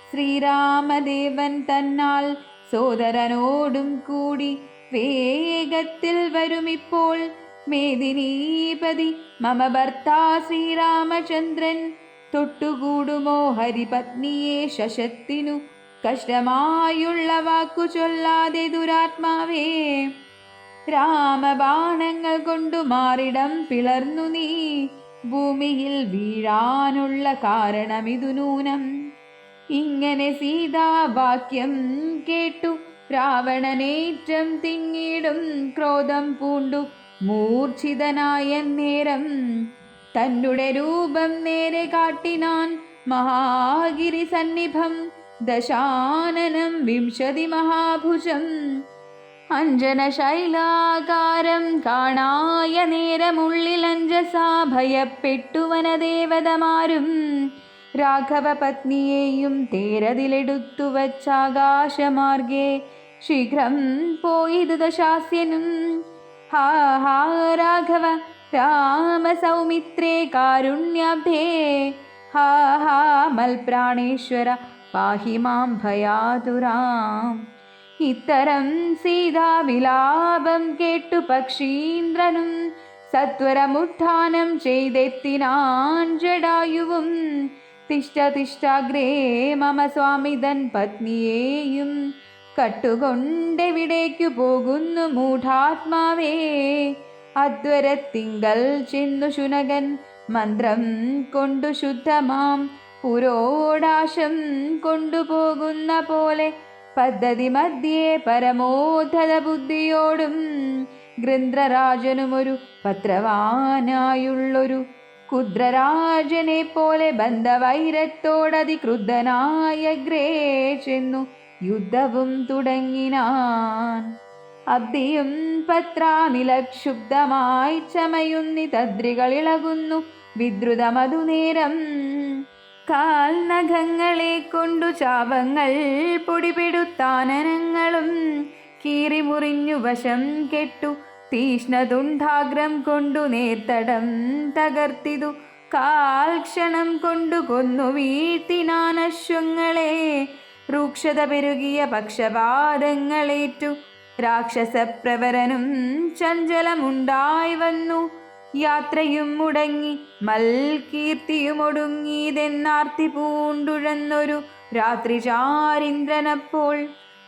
A: ശ്രീരാമദേവൻ തന്നാൽ സോദരനോടും കൂടി വേഗത്തിൽ വരുമിപ്പോൾ മേദിനീപതി മമ ഭർത്താ ശ്രീരാമചന്ദ്രൻ. തൊട്ടുകൂടുമോ ഹരിപത്നിയെ ശശത്തിനു കഷ്ടമായുള്ള വാക്കു ചൊല്ലാതെ ദുരാത്മാവേ. രാമബാണങ്ങൾ കൊണ്ടു മാറിടം പിളർന്നു നീ ഭൂമിയിൽ വീഴാനുള്ള കാരണമിതു നൂനം. ഇങ്ങനെ സീതാവാക്യം കേട്ടു രാവണനേറ്റം തിങ്ങിടും ക്രോധം പൂണ്ടു മൂർച്ഛിതനായ നേരം തന്നുടെ രൂപം നേരെ കാട്ടിനാൻ മഹാഗിരി സന്നിഭം ദശാനനം 20 മഹാഭുജം അഞ്ജനശൈലാകാരം കാണായ നേരമുള്ളിലഞ്ജസാ ഭയപ്പെട്ടു വനദേവതമാരും രാഘവ പത്നിയെയും തേരതിലെടുത്തു വച്ചാകാശമാർഗേ ശീഘ്രം പോയിതു ദശാസ്യനും. ഹാ ഹാ രാഘവ രാമ സൗമിത്രേ കാരുണ്യാബ്ധേ ഹാ ഹാ മൽപ്രാണേശ്വര പാഹി മാം ഭയാതുരാം. ഇത്തരം സീതാവിലാപം കേട്ടു പക്ഷീന്ദ്രനും സത്വരമുത്ഥാനം ചെയ്തെത്തിനാൻ ജടായുവും. തിഷ്ട തിഷ്ടാഗ്രേ മമ സ്വാമിതൻ പത്നിയെയും കട്ടുകൊണ്ടെവിടേക്കു പോകുന്നു മൂഢാത്മാവേ. അദ്വരത്തിങ്കൽ ചെന്നു ശുനകൻ മന്ത്രം കൊണ്ടു ശുദ്ധമാം പുരോടാശം കൊണ്ടുപോകുന്ന പോലെ പദ്ധതി മധ്യേ പരമോദ്ധത ബുദ്ധിയോടും ഗൃന്ദ്രരാജനുമൊരു പത്രവാനായുള്ളൊരു കുദ്രരാജനെ പോലെ ബന്ധവൈരത്തോടതിക്രുദ്ധനായഗ്രേ ചെന്നു യുദ്ധവും തുടങ്ങിനാൻ. അബ്ദിയും പത്രാനിലക്ഷുബ്ധമായി ചമയുന്നി തദ്രികളിളകുന്നു വിദ്രുതമതുനേരം. കാൽനഖങ്ങളെ കൊണ്ടു ചാപങ്ങൾ പൊടിപെടുത്താനനങ്ങളും കീറിമുറിഞ്ഞു വശം കെട്ടു തീഷ്ണതുണ്ഡാഗ്രം കൊണ്ടു നേർത്തടം തകർത്തിതു. കാൽക്ഷണം കൊണ്ടു കൊന്നു വീഴ്ത്തിനാനശ്വങ്ങളെ രൂക്ഷത പെരുകിയ പക്ഷപാതങ്ങളേറ്റു രാക്ഷസപ്രവരനും ചഞ്ചലമുണ്ടായി വന്നു. യാത്രയും മുടങ്ങി മൽകീർത്തിയുമൊടുങ്ങിയതെന്നാർത്തി പൂണ്ടുഴന്നൊരു രാത്രി ചാരീന്ദ്രനപ്പോൾ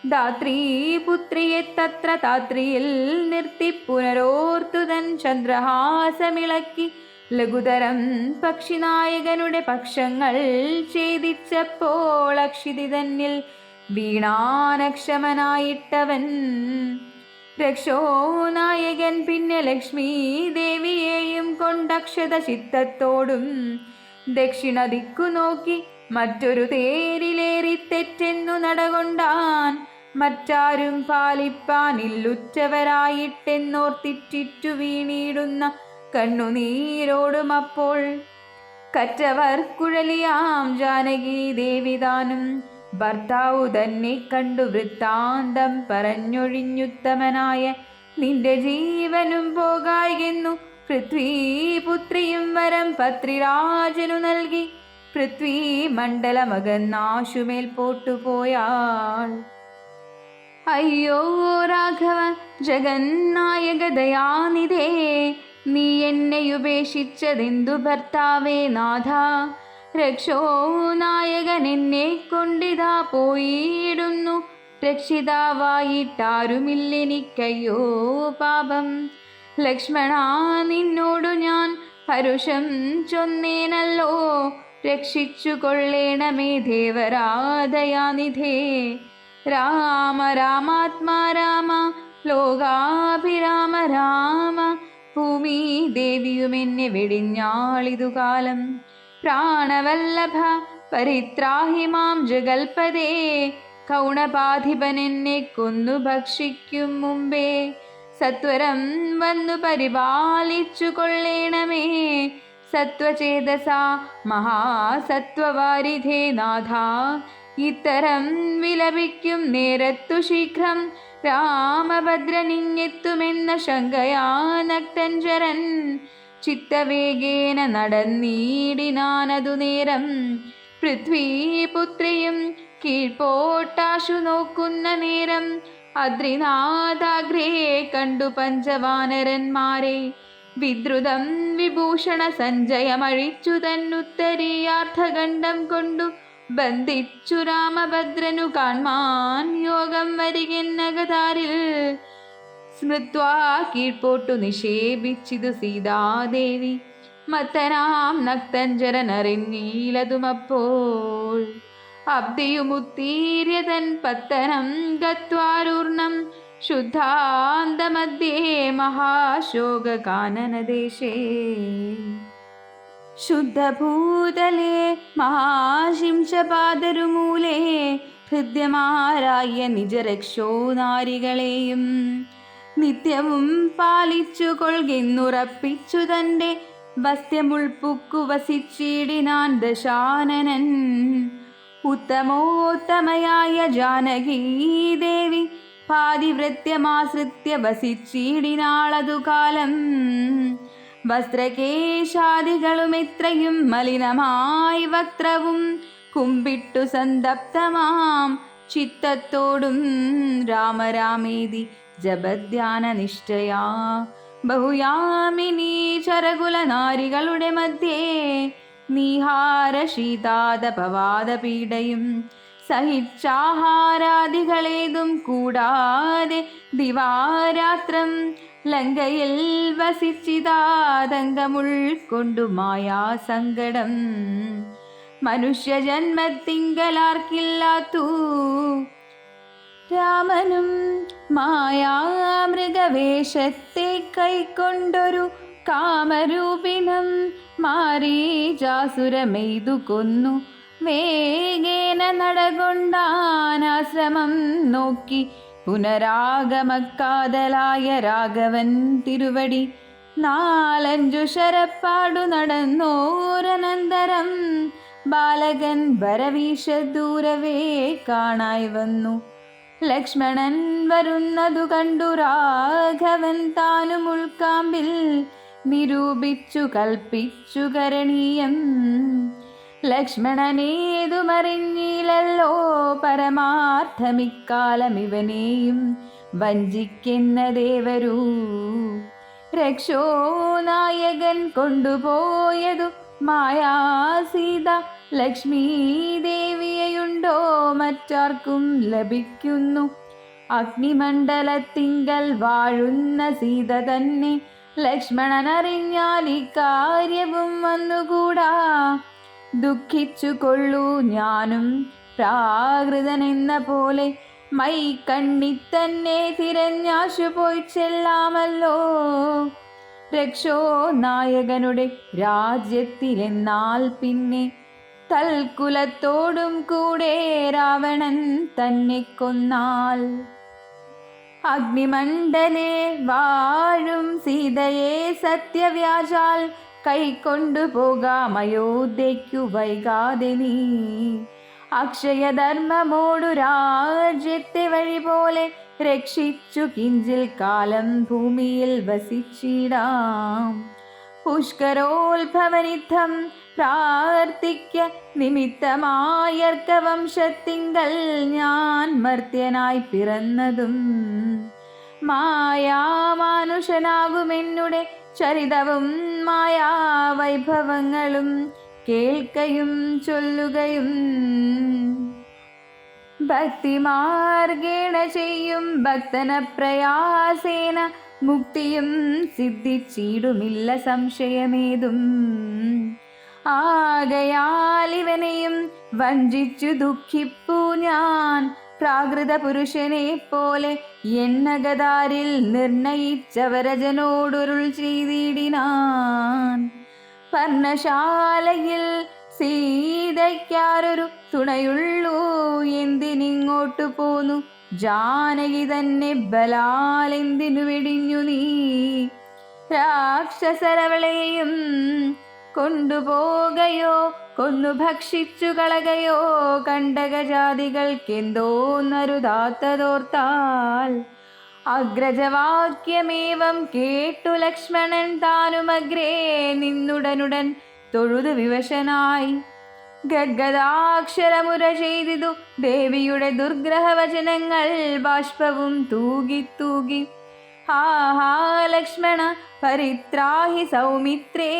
A: ധാത്രീപുത്രിയെ തത്ര താത്രിയിൽ നിർത്തി പുനരോർത്തുതൻ ചന്ദ്രഹാസമിളക്കി ലഘുതരം പക്ഷിനായകനുടെ പക്ഷങ്ങൾ ഛേദിച്ചപ്പോൾ അക്ഷിതി തന്നിൽ വീണാനക്ഷമനായിട്ടവൻ. രക്ഷോനായകൻ പിന്നെ ലക്ഷ്മീ ദേവിയെയും കൊണ്ടക്ഷത ചിത്തത്തോടും ദക്ഷിണ ദിക്കു നോക്കി മറ്റൊരു തേരിലേറി തെറ്റെന്നു നടകൊണ്ടാൻ. മറ്റാരും പാലിപ്പാനില്ലുറ്റവരായിട്ടെന്നോർത്തിറ്റിറ്റു വീണിടുന്ന കണ്ണുനീരോടും അപ്പോൾ കറ്റവർ കുഴലിയാം ജാനകി ദേവിതാനും ഭർത്താവു തന്നെ കണ്ടു വൃത്താന്തം പറഞ്ഞൊഴിഞ്ഞുത്തമനായ നിന്റെ ജീവനും പോകായെന്നു പൃഥ്വീപുത്രിയും വരം പത്രിരാജനു നൽകി പൃഥ്വീ മണ്ഡലമകന്നാശുമേൽ പോട്ടുപോയാൾ. അയ്യോ രാഘവ ജഗന്നായക ദയാനിധേ, നീ എന്നെ ഉപേക്ഷിച്ചതെന്തു ഭർത്താവേ നാഥ. രക്ഷോ നായകൻ എന്നെ കൊണ്ടിതാ പോയിടുന്നു, രക്ഷിതാവായിട്ടാരുമില്ലെനിക്കയ്യോ പാപം. ലക്ഷ്മണ നിന്നോടു ഞാൻ പരുഷം ചൊന്നേനല്ലോ, രക്ഷിച്ചു കൊള്ളേണമേ ദേവരാധയാനിധേ. രാമ രാമാത്മാ രാമ ലോകാഭിരാമ രാമ, ഭൂമി ദേവിയുമെന്നെ വെടിഞ്ഞാളിതുകാലം. പ്രാണവല്ലഭ പരിത്രാഹി മാം ജഗൽപദേ, കൗണപാധിപനെന്നെ കൊന്നു ഭക്ഷിക്കും മുമ്പേ സത്വരം വന്നു പരിപാലിച്ചു കൊള്ളേണമേ. സത്വചേതസ മഹാസത്വവാരിധേ നാഥ, ഇത്തരം വിലപിക്കും നേരത്തു ശീഘ്രം രാമഭദ്രനിങ്ങെത്തുമെന്ന ശങ്കയാ നക്തഞ്ചരൻ ചിത്തവേഗേന നടന്നീടിനാനതു നേരം. പൃഥ്വീപുത്രിയും കീഴ്പോട്ടാശു നോക്കുന്ന നേരം അദ്രിനാഥാഗ്രേ കണ്ടു പഞ്ചവാനരന്മാരെ. വിദ്രുതം വിഭൂഷണ സഞ്ജയമഴിച്ചു തന്നുത്തരീയാർത്ഥഖണ്ഡം കൊണ്ടു ബന്ധിച്ചു രാമഭദ്രനു കാൺമാൻ യോഗം വരികെന്നകതാരിൽ. സ്മൃത്വാ കീഴ്പോട്ടു നിക്ഷേപിച്ചിതു സീതാദേവി, മത്തനാം നക്തഞ്ചരനറിഞ്ഞീലതുമപ്പോൾ. അബ്ധിയുമുത്തീര്യതൻ പത്തനം ഗത്വാരൂർണം ശുദ്ധാന്തമധ്യേ മഹാശോകകാനനദേശേ ശുദ്ധഭൂതലേ മഹാശിംശപാദരുമൂലേ ഹൃദ്യമാരായ നിജരക്ഷോ നാരികളെയും നിത്യവും പാലിച്ചു കൊൾകെന്നുറപ്പിച്ചു തൻ്റെ വസ്ത്യമുൾപ്പുക്കു വസിച്ചിടിനാൻ ദശാനനൻ. ഉത്തമോത്തമയായ ജാനകീദേവി പാതിവൃത്യമാശ്രിത്യ വസിച്ചിടിനാളതു കാലം. വസ്ത്രകേശാദികളും എത്രയും മലിനമായി വക്ത്രവും കുമ്പിട്ടു സന്തപ്തമാം ചിത്തത്തോടും രാമരാമേതി ജപധ്യാന നിഷ്ഠയാ ബഹുയാമിനീ ചരകുല നാരികളുടെ മധ്യേ നീഹാര ശീതാദപവാദപീഡയും സഹിച്ചാഹാരാദികളേതും കൂടാതെ ദിവാരാത്രം ലങ്കയിൽ വസിച്ചിതാതങ്കമുൾക്കൊണ്ടു മായാസങ്കടം മനുഷ്യജന്മത്തിങ്കലാർക്കില്ലാത്തു. രാമനും മായാമൃഗവേഷത്തെ കൈക്കൊണ്ടൊരു കാമരൂപിണം മാരീചാസുരമെയ്തു കൊന്നു വേഗേന നടകൊണ്ടാനാശ്രമം നോക്കി പുനരാഗമക്കാതലായ രാഘവൻ തിരുവടി നാലഞ്ചു ശരപ്പാടു നടന്നോരനന്തരം ബാലകൻ വരവീശദൂരവേ കാണായി വന്നു. ലക്ഷ്മണൻ വരുന്നതു കണ്ടു രാഘവൻ താനും ഉൾക്കാമ്പിൽ നിരൂപിച്ചു കൽപ്പിച്ചു കരണീയം. ലക്ഷ്മണനേതുമറിഞ്ഞില്ലല്ലോ പരമാർത്ഥമിക്കാലമിവനെയും വഞ്ചിക്കുന്ന ദേവരൂ. രക്ഷോ നായകൻ കൊണ്ടുപോയതു മായാസീത ലക്ഷ്മീ ദേവിയെയുണ്ടോ മറ്റാർക്കും ലഭിക്കുന്നു. അഗ്നിമണ്ഡലത്തിങ്കൽ വാഴുന്ന സീത തന്നെ ലക്ഷ്മണനറിഞ്ഞാൽ ഇക്കാര്യവും വന്നുകൂടാ. ദുഃഖിച്ചു കൊള്ളൂ ഞാനും പ്രാകൃതനെന്ന പോലെ മൈ കണ്ണിത്തന്നെ തിരഞ്ഞാശു പോയി ചെല്ലാമല്ലോ. രക്ഷോ നായകനുടെ രാജ്യത്തിലെന്നാൽ പിന്നെ തൽക്കുലത്തോടും കൂടെ രാവണൻ തന്നെ കൊന്നാൽ. അഗ്നിമണ്ഡലേ വാഴും സീതയെ സത്യവ്യാജാൽ കൈക്കൊണ്ടുപോകാം അയോധ്യയ്ക്കു വൈകാതെ നീ. അക്ഷയധർമ്മമോടു രാജ്യത്തെ വഴി പോലെ രക്ഷിച്ചു കിഞ്ചിൽ കാലം ഭൂമിയിൽ വസിച്ചിടാം. പുഷ്കരോത്ഭവനിധം പ്രാർത്ഥിക്ക നിമിത്തമായർക്കവംശത്തിങ്കൽ ഞാൻ മർത്യനായി പിറന്നതും മായാമാനുഷനാകുമെന്നുടെ ചരിതവും മായാവൈഭവങ്ങളും കേൾക്കയും ചൊല്ലുകയും ഭക്തിമാർഗേണ ചെയ്യും ഭക്തന പ്രയാസേന മുക്തിയും സിദ്ധിച്ചിടുമില്ല സംശയമേതും. ആകയാൽ ഇവനെയും വഞ്ചിച്ചു ദുഃഖിപ്പു ഞാൻ പ്രാകൃത പുരുഷനെ പോലെ എണ്ണഗതാരിൽ നിർണയിച്ചവരജനോടൊരുൾ ചെയ്തിടിനാൻ. പർണശാലയിൽ സീതയ്ക്കാരൊരു തുണയുള്ളൂ എന്തിനിങ്ങോട്ടു പോന്നു. ജാനകി തന്നെ ബലാലെന്തിനു വെടിഞ്ഞു നീ. രാക്ഷസരവളെയും കൊണ്ടുപോകയോ കൊന്നു ഭക്ഷിച്ചു കളകയോ കണ്ടകജാതികൾക്കെന്തോന്നരുതാത്തതോർത്താൽ. അഗ്രജവാക്യമേവം കേട്ടു ലക്ഷ്മണൻ താനുമഗ്രേ നിന്നുടനുടൻ തൊഴുതു വിവശനായി. ഗദ്ഗദാക്ഷരമുര ചെയ്തിതു ദേവിയുടെ ദുർഗ്രഹവചനങ്ങൾ ബാഷ്പവും തൂകി തൂകി. ഹാ ഹാ ലക്ഷ്മണ പരിത്രാഹി സൗമിത്രേ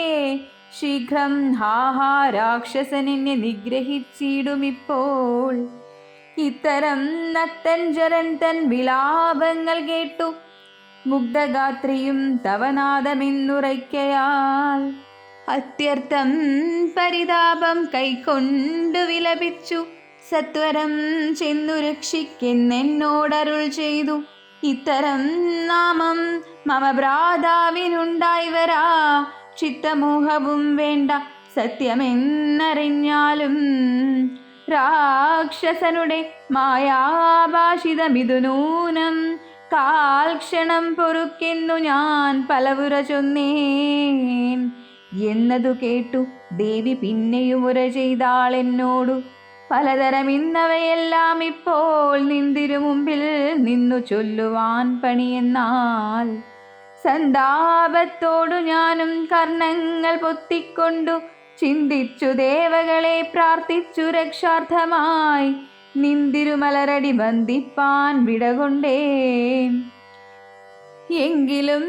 A: ശീഘ്രം. ഹാ ഹാ രാക്ഷസനെന്നെ നിഗ്രഹിച്ചിടുമിപ്പോൾ. ഇത്തരം നക്തഞ്ചരൻ തൻ വിലാപങ്ങൾ കേട്ടു മുഗ്ധഗാത്രിയും തവനാദമെന്നുറയ്ക്കയാൽ അത്യർത്ഥം പരിതാപം കൈക്കൊണ്ടു വിലപിച്ചു സത്വരം ചെന്നു രക്ഷിക്കെന്നെന്നോടരുൾ ചെയ്തു. ഇത്തരം നാമം മമ ഭ്രാതാവിനുണ്ടായി വരാ. ചിത്തമോഹവും വേണ്ട സത്യമെന്നറിഞ്ഞാലും. രാക്ഷസനുടെ മായാഭാഷിതമിതു നൂനം. കാൽക്ഷണം പൊറുക്കെന്നു ഞാൻ പലവുര ചൊന്നേൻ. എന്നതു കേട്ടു ദേവി പിന്നെയും ഉര ചെയ്താളെന്നോടു. പലതരം ഇന്നവയെല്ലാം ഇപ്പോൾ നിന്തിരു മുമ്പിൽ നിന്നു ചൊല്ലുവാൻ പണിയെന്നാൽ. സന്താപത്തോടു ഞാനും കർണങ്ങൾ പൊത്തിക്കൊണ്ടു ചിന്തിച്ചു ദേവകളെ പ്രാർത്ഥിച്ചു രക്ഷാർത്ഥമായി. നിന്തിരുമലരടി ബന്ധിപ്പാൻ വിടകൊണ്ടേ. എങ്കിലും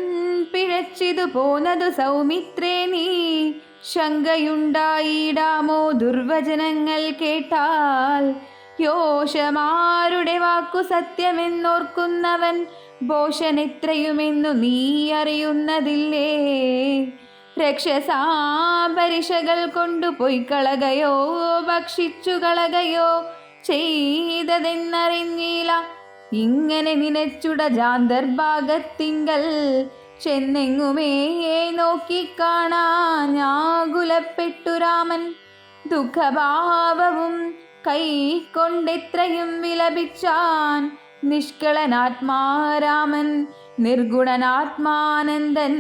A: പിഴച്ചിതു പോന്നതു സൗമിത്രേ നീ. ശങ്കയുണ്ടായിടാമോ ദുർവചനങ്ങൾ കേട്ടാൽ. യോഷമാരുടെ വാക്കു സത്യമെന്നോർക്കുന്നവൻ ഭോഷനെത്രയുമെന്നു നീ അറിയുന്നതില്ലേ. രക്ഷസാപരിഷകൾ കൊണ്ടു പൊയ്ക്കളകയോ ഭക്ഷിച്ചു കളകയോ ചെയ്തതെന്നറിഞ്ഞില്ല. ഇങ്ങനെ നിനച്ചുട ജാന്തർഭാഗത്തിങ്കൽ ചെന്നെങ്ങുമേ നോക്കിക്കാണാഞ്ഞാകുലപ്പെട്ടു രാമൻ. ദുഃഖഭാവവും കൈക്കൊണ്ടെത്രയും വിലപിച്ചാൻ. നിഷ്കളനാത്മാരാമൻ നിർഗുണനാത്മാനന്ദൻ.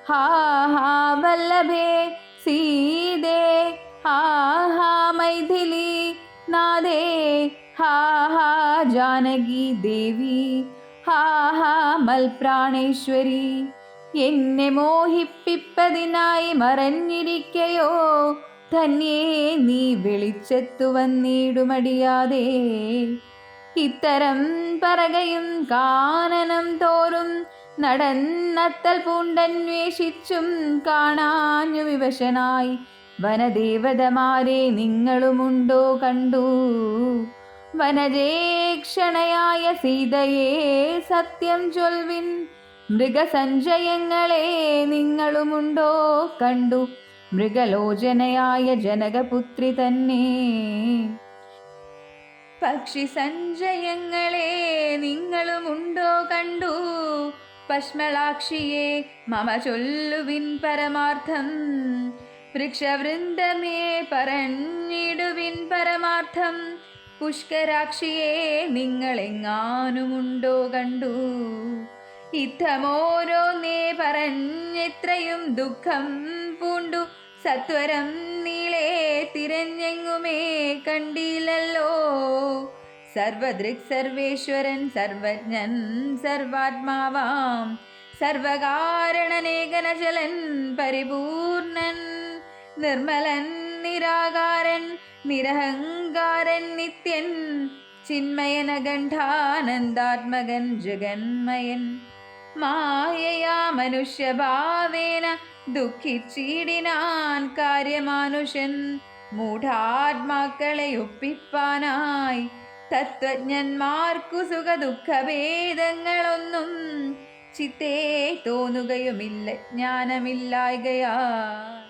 A: ഹാ ഹാ വല്ലഭേ സീതേ, ഹാ ഹാ മൈഥിലി നാദേ, ഹാ ഹാ ജാനകി ദേവി, ഹാ ഹാ മൽപ്രാണേശ്വരി. എന്നെ മോഹിപ്പിപ്പതിനായി മറഞ്ഞിരിക്കയോ ധന്യേ നീ വെളിച്ചത്തു വന്നിടുമടിയാതെ. ഇത്തരം പറകയും കാനനം തോറും നടന്നത്തൽ പൂണ്ടന്വേഷിച്ചും കാണാഞ്ഞു വിവശനായി. വനദേവതമാരെ നിങ്ങളുമുണ്ടോ കണ്ടു. വനജേക്ഷണയായ സീതയെ സത്യം ചൊൽവിൻ. മൃഗസഞ്ചയങ്ങളെ നിങ്ങളുമുണ്ടോ കണ്ടു. മൃഗലോചനയായ ജനകപുത്രി തന്നെ. പക്ഷി സഞ്ചയങ്ങളെ നിങ്ങളുമുണ്ടോ കണ്ടു. പശ്മളാക്ഷിയെ മമ ചൊല്ലുവിൻ പരമാർത്ഥം. വൃക്ഷവൃന്ദമേ പറഞ്ഞിടുവിൻ പരമാർത്ഥം. പുഷ്കരാക്ഷിയെ നിങ്ങളെങ്ങാനുമുണ്ടോ കണ്ടു. യുദ്ധമോരോന്നേ പറഞ്ഞെത്രയും ദുഃഖം പൂണ്ടു. സത്വരം നീളെ തിരഞ്ഞെങ്ങുമേ കണ്ടില്ലല്ലോ. സർവദൃക് സർവേശ്വരൻ സർവജ്ഞൻ സർവാത്മാവാം. സർവകാരണനേകനചലൻ പരിപൂർണൻ. നിർമ്മലൻ നിരാകാരൻ നിരഹങ്കാരൻ നിത്യൻ. ചിന്മയനഗണ്ഠാനന്ദാത്മകൻ ജഗന്മയൻ. മായയാ മനുഷ്യഭാവേന ദുഃഖിച്ചിടിനാൻ കാര്യമാനുഷൻ. മൂഢാത്മാക്കളെ ഒപ്പിപ്പാനായി തത്വജ്ഞന്മാർക്കു സുഖദുഃഖഭേദങ്ങളൊന്നും ചിത്തേ തോന്നുകയുമില്ല ജ്ഞാനമില്ലായ്കയാൽ.